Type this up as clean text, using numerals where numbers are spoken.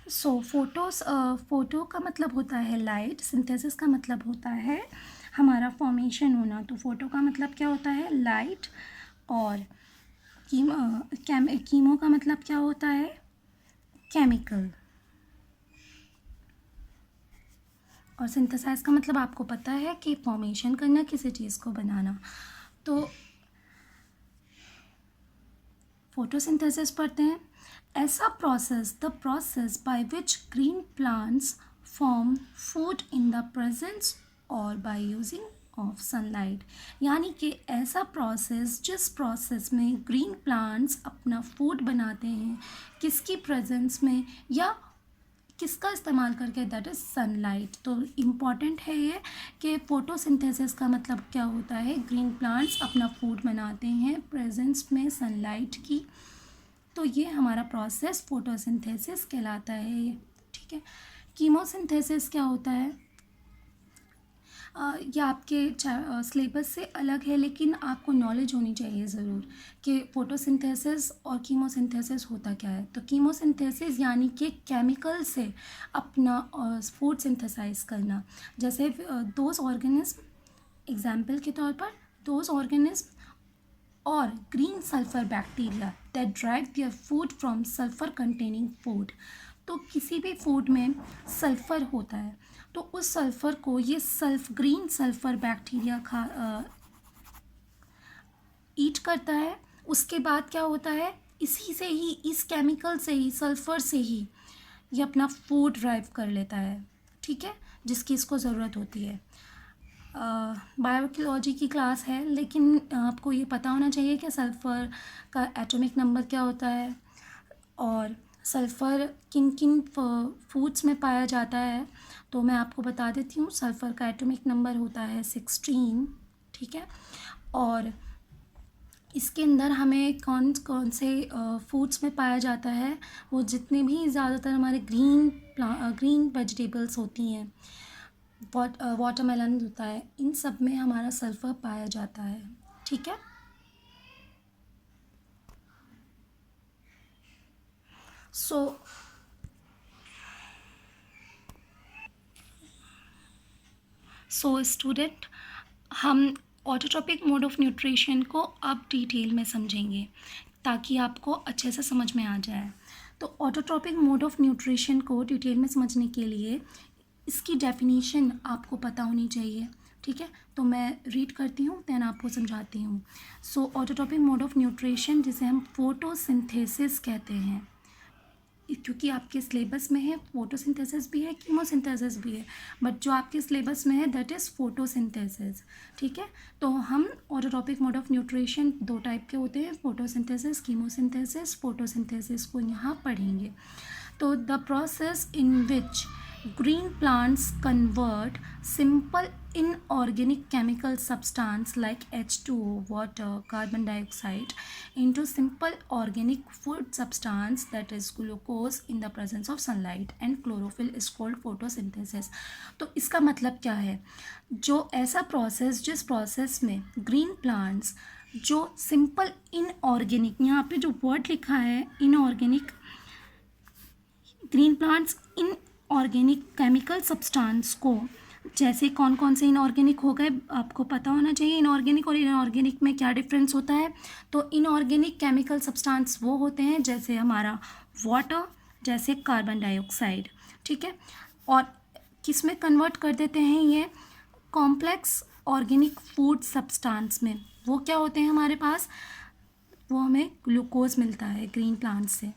Photo का मतलब होता है लाइट, सिंथेसिस का मतलब होता है हमारा फॉर्मेशन होना। तो फोटो का मतलब क्या होता है? लाइट। और कीमो का मतलब क्या होता है? केमिकल। और सिंथेसाइज का मतलब आपको पता है कि फॉर्मेशन करना, किसी चीज़ को बनाना। तो फोटोसिंथेसिस पढ़ते हैं। ऐसा process, the process by which green plants form food in the presence और बाय यूजिंग ऑफ सनलाइट। यानी कि ऐसा प्रोसेस जिस प्रोसेस में ग्रीन प्लांट्स अपना फूड बनाते हैं, किसकी प्रेजेंस में या किसका इस्तेमाल करके? That is sunlight. तो इम्पॉर्टेंट है ये कि फोटोसिंथेसिस का मतलब क्या होता है? ग्रीन प्लांट्स अपना फूड बनाते हैं प्रेजेंस में सनलाइट की। तो ये हमारा प्रोसेस फोटोसिंथेसिस कहलाता है ये, ठीक है। कीमोसिंथेसिस क्या होता है? ये आपके सिलेबस से अलग है, लेकिन आपको नॉलेज होनी चाहिए ज़रूर कि फ़ोटोसिंथेसिस और कीमोसिंथेसिस होता क्या है। तो कीमोसिंथेसिस यानी कि केमिकल से अपना फूड सिंथेसाइज करना। जैसे दोज ऑर्गेनिज्म, एग्जाम्पल के तौर पर, दोज ऑर्गेनिज्म और green sulphur bacteria that drive their food from sulphur containing food. तो किसी भी फूड में सल्फ़र होता है, तो उस सल्फ़र को ये ग्रीन सल्फ़र बैक्टीरिया ईट करता है। उसके बाद क्या होता है? इसी से ही, इस केमिकल से ही, सल्फ़र से ही ये अपना फूड ड्राइव कर लेता है, ठीक है, जिसकी इसको ज़रूरत होती है। बायोलॉजी की क्लास है, लेकिन आपको ये पता होना चाहिए कि सल्फ़र का एटॉमिक नंबर क्या होता है और सल्फ़र किन किन फूड्स में पाया जाता है। तो मैं आपको बता देती हूँ, सल्फ़र का एटॉमिक नंबर होता है 16, ठीक है। और इसके अंदर हमें कौन कौन से फूड्स में पाया जाता है? वो जितने भी ज़्यादातर हमारे ग्रीन वेजिटेबल्स होती हैं, वाटरमेलन होता है, इन सब में हमारा सल्फ़र पाया जाता है, ठीक है। सो स्टूडेंट, हम ऑटोट्रॉपिक मोड ऑफ न्यूट्रिशन को अब डिटेल में समझेंगे ताकि आपको अच्छे से समझ में आ जाए। तो ऑटोट्रॉपिक मोड ऑफ न्यूट्रिशन को डिटेल में समझने के लिए इसकी डेफिनेशन आपको पता होनी चाहिए, ठीक है। तो मैं रीड करती हूँ, देन आपको समझाती हूँ। सो ऑटोट्रॉपिक मोड ऑफ न्यूट्रिशन, जिसे हम फोटोसिंथेसिस कहते हैं, क्योंकि आपके सिलेबस में है फोटोसिंथेसिस भी है, कीमोसिंथेसिस भी है, बट जो आपके सिलेबस में है दैट इज़ फोटोसिंथेसिस, ठीक है। तो हम ऑटोट्रॉपिक मोड ऑफ न्यूट्रिशन दो टाइप के होते हैं, फोटोसिंथेसिस, कीमोसिंथेसिस। फोटोसिंथेसिस को यहाँ पढ़ेंगे। तो the process in which green plants convert simple inorganic chemical substance like H2O, water, carbon dioxide into simple organic food substance that is glucose in the presence of sunlight and chlorophyll is called photosynthesis। तो इसका मतलब क्या है? जो ऐसा process, जिस process में green plants जो सिंपल इनऑर्गेनिक, यहाँ पे जो वर्ड लिखा है inorganic, green plants in organic chemical substance को, जैसे कौन कौन से इनऑर्गेनिक हो गए आपको पता होना चाहिए। इनऑर्गेनिक और इनऑर्गेनिक में क्या डिफरेंस होता है? तो इनऑर्गेनिक केमिकल सब्सटेंस वो होते हैं जैसे हमारा वाटर, जैसे कार्बन डाइऑक्साइड, ठीक है। और किस में कन्वर्ट कर देते हैं? ये कॉम्प्लेक्स ऑर्गेनिक फूड सब्सटेंस में। वो क्या होते हैं हमारे पास? वो हमें ग्लूकोज मिलता है ग्रीन प्लांट से,